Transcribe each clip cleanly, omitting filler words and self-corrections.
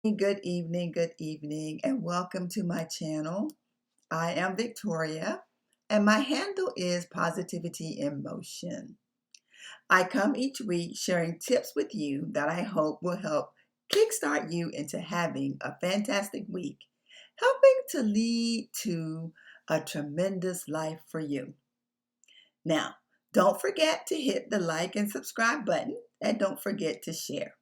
good evening, and welcome to my channel. I am Victoria, and my handle is Positivity in Motion. I come each week sharing tips with you that I hope will help kickstart you into having a fantastic week, helping to lead to a tremendous life for you. Now, don't forget to hit the like and subscribe button, and don't forget to share.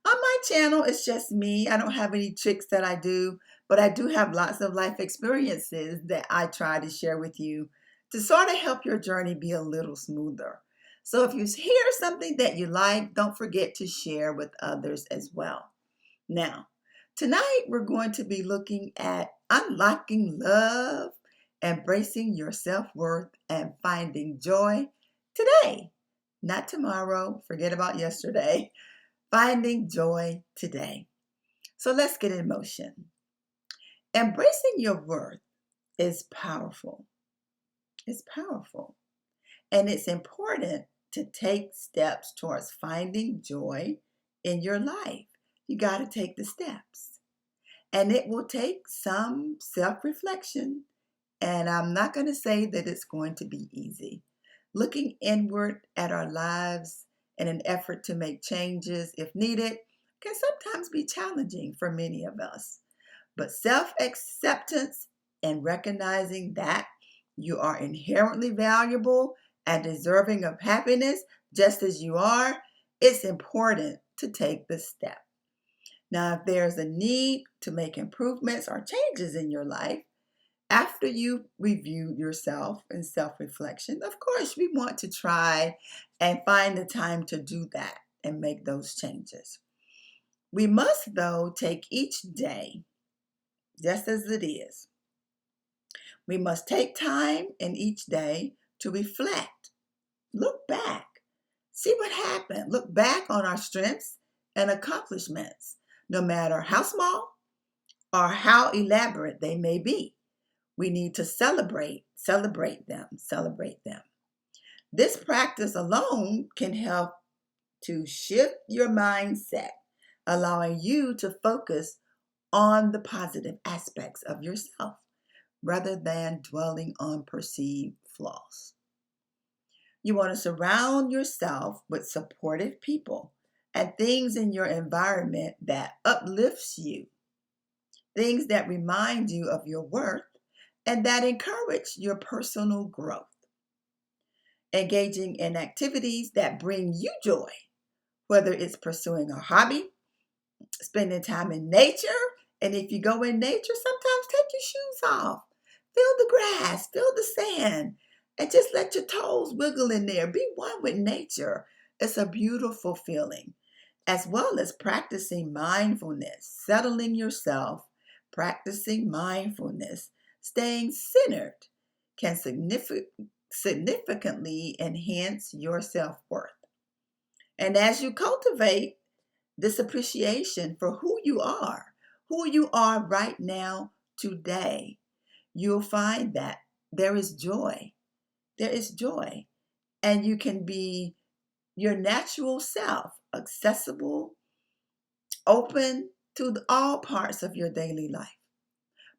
On my channel, it's just me. I don't have any tricks that I do, but I do have lots of life experiences that I try to share with you to sort of help your journey be a little smoother. So if you hear something that you like, don't forget to share with others as well. Now, tonight we're going to be looking at unlocking love, embracing your self-worth, and finding joy today, not tomorrow. Forget about yesterday. Finding joy today. So let's get in motion. Embracing your worth is powerful. It's powerful. And it's important to take steps towards finding joy in your life. You got to take the steps. And it will take some self reflection. And I'm not going to say that it's going to be easy. Looking inward at our lives in an effort to make changes if needed can sometimes be challenging for many of us. But self-acceptance and recognizing that you are inherently valuable and deserving of happiness just as you are, it's important to take the step. Now, if there's a need to make improvements or changes in your life, after you review yourself and self-reflection, of course, we want to try and find the time to do that and make those changes. We must, though, take each day just as it is. We must take time in each day to reflect, look back, see what happened, look back on our strengths and accomplishments, no matter how small or how elaborate they may be. We need to celebrate them. This practice alone can help to shift your mindset, allowing you to focus on the positive aspects of yourself rather than dwelling on perceived flaws. You want to surround yourself with supportive people and things in your environment that uplifts you, things that remind you of your worth and that encourage your personal growth. Engaging in activities that bring you joy, whether it's pursuing a hobby, spending time in nature, and if you go in nature, sometimes take your shoes off. Feel the grass, feel the sand, and just let your toes wiggle in there. Be one with nature. It's a beautiful feeling, as well as practicing mindfulness, settling yourself, practicing mindfulness, staying centered can significantly enhance your self-worth. And as you cultivate this appreciation for who you are right now, today, you'll find that there is joy. There is joy. And you can be your natural self, accessible, open to all parts of your daily life.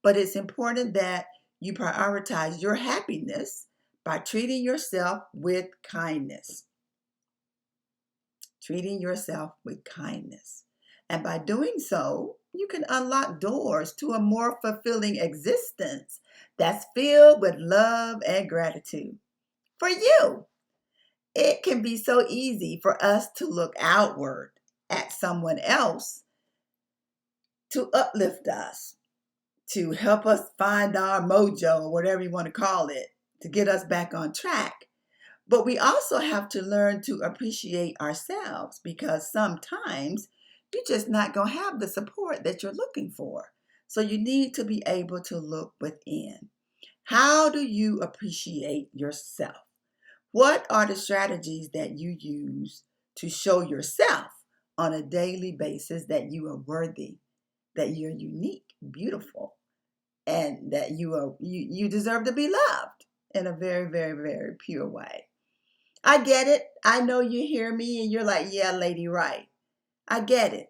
But it's important that you prioritize your happiness by treating yourself with kindness. Treating yourself with kindness. And by doing so, you can unlock doors to a more fulfilling existence that's filled with love and gratitude. For you, it can be so easy for us to look outward at someone else to uplift us, to help us find our mojo or whatever you want to call it, to get us back on track. But we also have to learn to appreciate ourselves because sometimes you're just not going to have the support that you're looking for. So you need to be able to look within. How do you appreciate yourself? What are the strategies that you use to show yourself on a daily basis that you are worthy, that you're unique, beautiful, and that you deserve to be loved in a very, very, very pure way? I get it. I know you hear me and you're like, yeah, lady, right. I get it.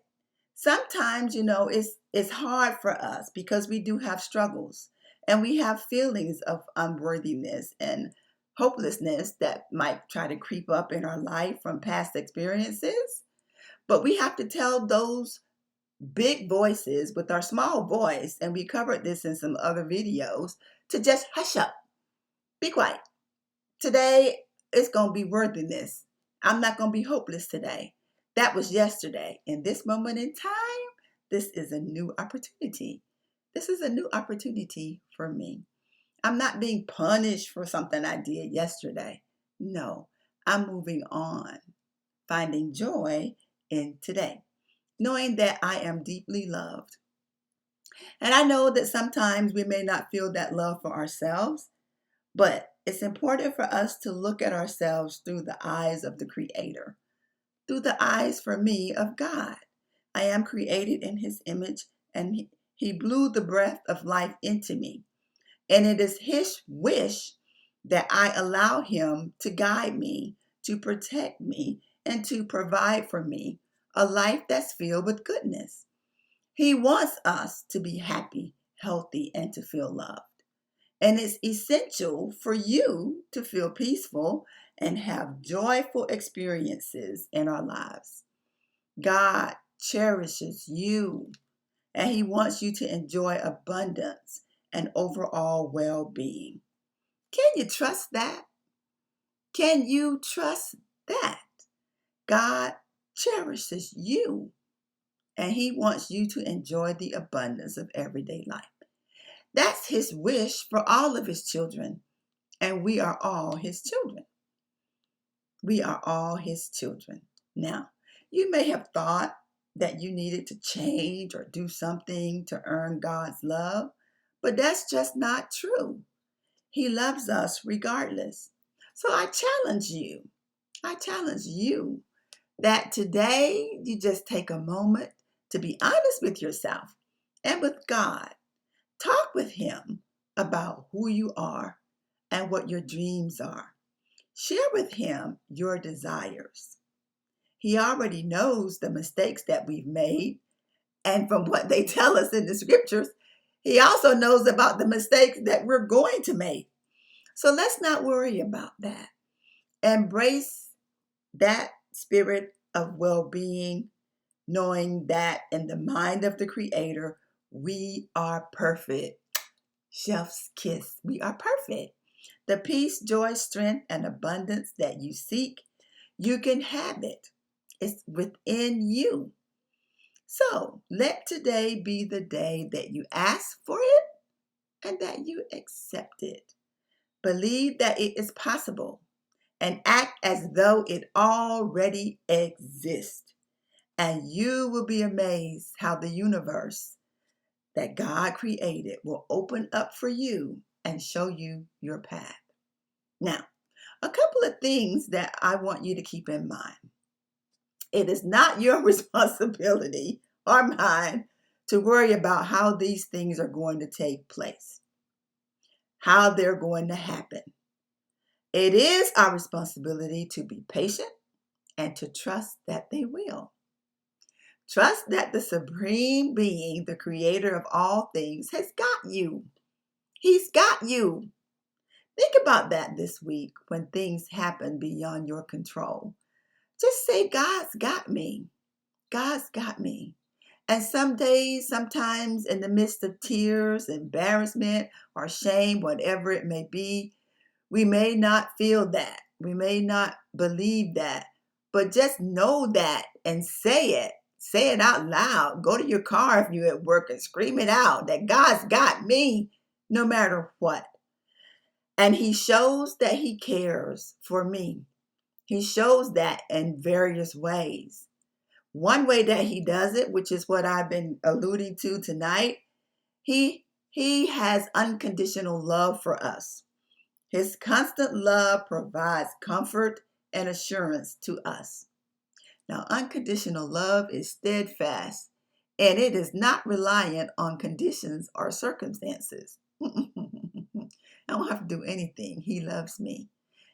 Sometimes, it's hard for us because we do have struggles and we have feelings of unworthiness and hopelessness that might try to creep up in our life from past experiences. But we have to tell those big voices with our small voice, and we covered this in some other videos, to just hush up, be quiet. Today, it's going to be worthiness. I'm not going to be hopeless today. That was yesterday. In this moment in time, this is a new opportunity. This is a new opportunity for me. I'm not being punished for something I did yesterday. No, I'm moving on, finding joy in today, knowing that I am deeply loved. And I know that sometimes we may not feel that love for ourselves, but it's important for us to look at ourselves through the eyes of the Creator, through the eyes for me of God. I am created in His image, and He blew the breath of life into me. And it is His wish that I allow Him to guide me, to protect me, and to provide for me a life that's filled with goodness. He wants us to be happy, healthy, and to feel loved. And it's essential for you to feel peaceful and have joyful experiences in our lives. God cherishes you, and He wants you to enjoy abundance and overall well being. Can you trust that? Can you trust that? God cherishes you, and He wants you to enjoy the abundance of everyday life. That's His wish for all of His children, and we are all His children. We are all His children. Now, you may have thought that you needed to change or do something to earn God's love, but that's just not true. He loves us regardless. So I challenge you that today you just take a moment to be honest with yourself and with God. Talk with Him about who you are and what your dreams are. Share with Him your desires. He already knows the mistakes that we've made, and from what they tell us in the scriptures, He also knows about the mistakes that we're going to make. So let's not worry about that. Embrace that spirit of well being, knowing that in the mind of the Creator, we are perfect. Chef's kiss. We are perfect. The peace, joy, strength, and abundance that you seek, you can have it. It's within you. So let today be the day that you ask for it and that you accept it. Believe that it is possible and act as though it already exists. And you will be amazed how the universe that God created will open up for you and show you your path. Now, a couple of things that I want you to keep in mind. It is not your responsibility or mine to worry about how these things are going to take place, how they're going to happen. It is our responsibility to be patient and to trust that they will. Trust that the supreme being, the creator of all things, has got you. He's got you. Think about that this week when things happen beyond your control. Just say, God's got me. God's got me. And some days, sometimes in the midst of tears, embarrassment, or shame, whatever it may be, we may not feel that. We may not believe that. But just know that and say it. Say it out loud. Go to your car if you're at work and scream it out that God's got me no matter what. And He shows that He cares for me. He shows that in various ways. One way that He does it, which is what I've been alluding to tonight, He has unconditional love for us. His constant love provides comfort and assurance to us. Now, unconditional love is steadfast, and it is not reliant on conditions or circumstances. I don't have to do anything. He loves me.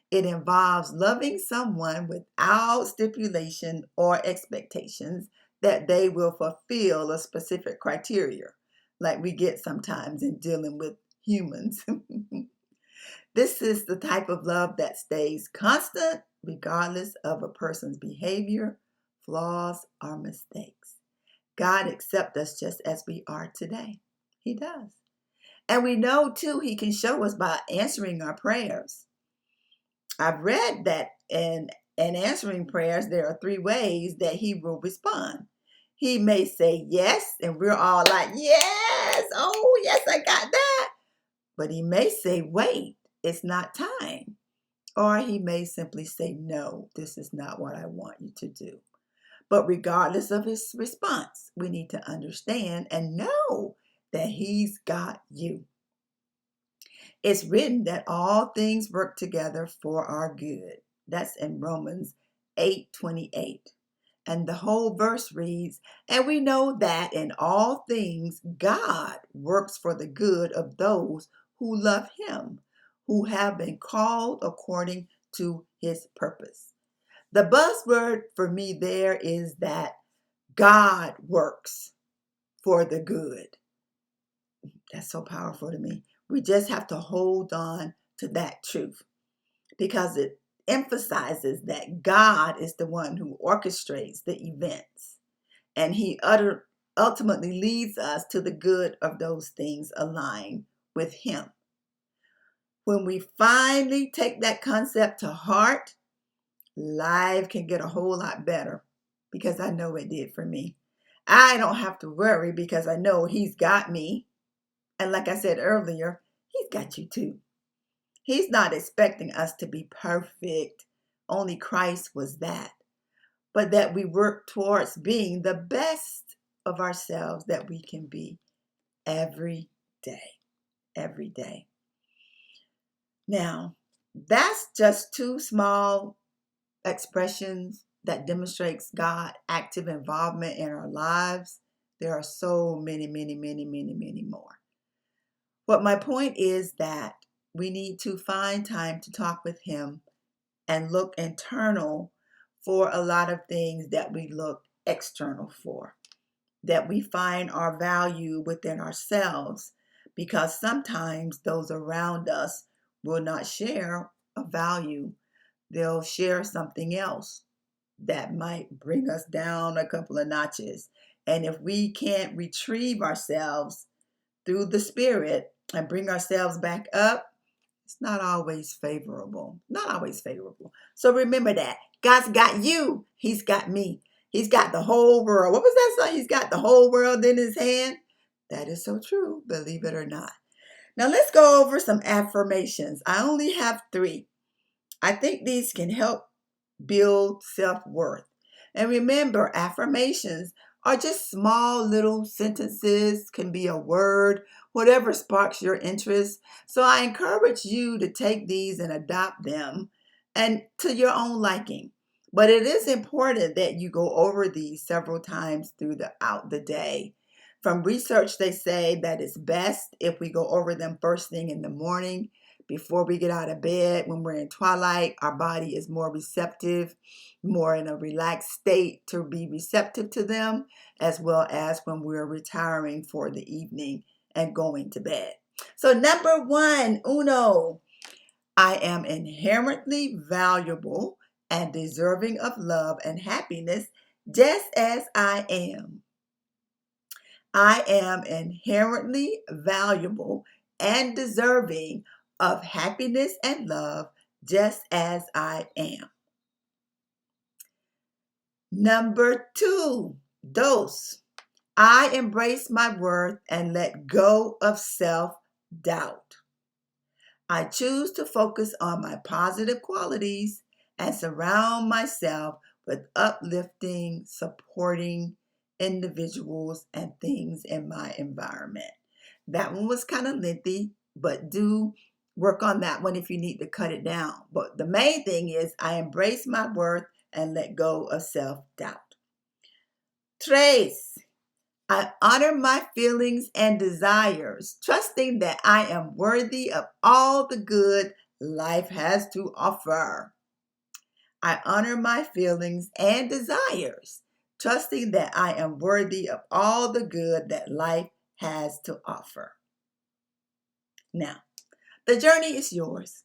It involves loving someone without stipulation or expectations that they will fulfill a specific criteria, like we get sometimes in dealing with humans. This is the type of love that stays constant regardless of a person's behavior, flaws, or mistakes. God accepts us just as we are today. He does. And we know too, He can show us by answering our prayers. I've read that in answering prayers, there are three ways that He will respond. He may say yes, and we're all like, yes, oh, yes, I got that. But He may say, wait, it's not time. Or He may simply say, no, this is not what I want you to do. But regardless of His response, we need to understand and know that He's got you. It's written that all things work together for our good. That's in Romans 8:28. And the whole verse reads, and we know that in all things God works for the good of those who love Him, who have been called according to His purpose. The buzzword for me there is that God works for the good. That's so powerful to me. We just have to hold on to that truth because it emphasizes that God is the one who orchestrates the events, and He ultimately leads us to the good of those things aligned with Him. When we finally take that concept to heart, life can get a whole lot better, because I know it did for me. I don't have to worry because I know He's got me. And like I said earlier, He's got you too. He's not expecting us to be perfect. Only Christ was that. But that we work towards being the best of ourselves that we can be every day. Every day. Now, that's just two small expressions that demonstrates God's active involvement in our lives. There are so many, many, many, many, many more. But my point is that we need to find time to talk with Him and look internal for a lot of things that we look external for, that we find our value within ourselves, because sometimes those around us will not share a value. They'll share something else that might bring us down a couple of notches. And if we can't retrieve ourselves through the Spirit and bring ourselves back up, it's not always favorable. Not always favorable. So remember that. God's got you. He's got me. He's got the whole world. What was that song? He's got the whole world in His hand. That is so true, believe it or not. Now let's go over some affirmations. I only have 3. I think these can help build self-worth. And remember, affirmations are just small little sentences, can be a word, whatever sparks your interest. So I encourage you to take these and adopt them and to your own liking. But it is important that you go over these several times throughout the day. From research, they say that it's best if we go over them first thing in the morning before we get out of bed. When we're in twilight, our body is more receptive, more in a relaxed state to be receptive to them, as well as when we're retiring for the evening and going to bed. So number 1, I am inherently valuable and deserving of love and happiness just as I am. I am inherently valuable and deserving of happiness and love just as I am. Number 2, I embrace my worth and let go of self-doubt. I choose to focus on my positive qualities and surround myself with uplifting, supporting individuals and things in my environment. That one was kind of lengthy, but do work on that one if you need to cut it down. But the main thing is I embrace my worth and let go of self-doubt. 3, I honor my feelings and desires, trusting that I am worthy of all the good life has to offer. I honor my feelings and desires, trusting that I am worthy of all the good that life has to offer. Now, the journey is yours.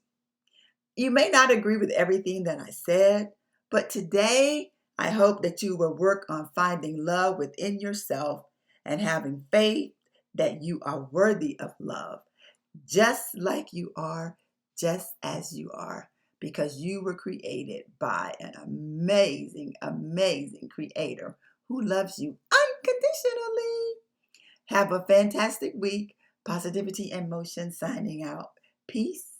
You may not agree with everything that I said, but today I hope that you will work on finding love within yourself and having faith that you are worthy of love, just like you are, just as you are, because you were created by an amazing, amazing creator who loves you unconditionally. Have a fantastic week. Positivity in Motion signing out. Peace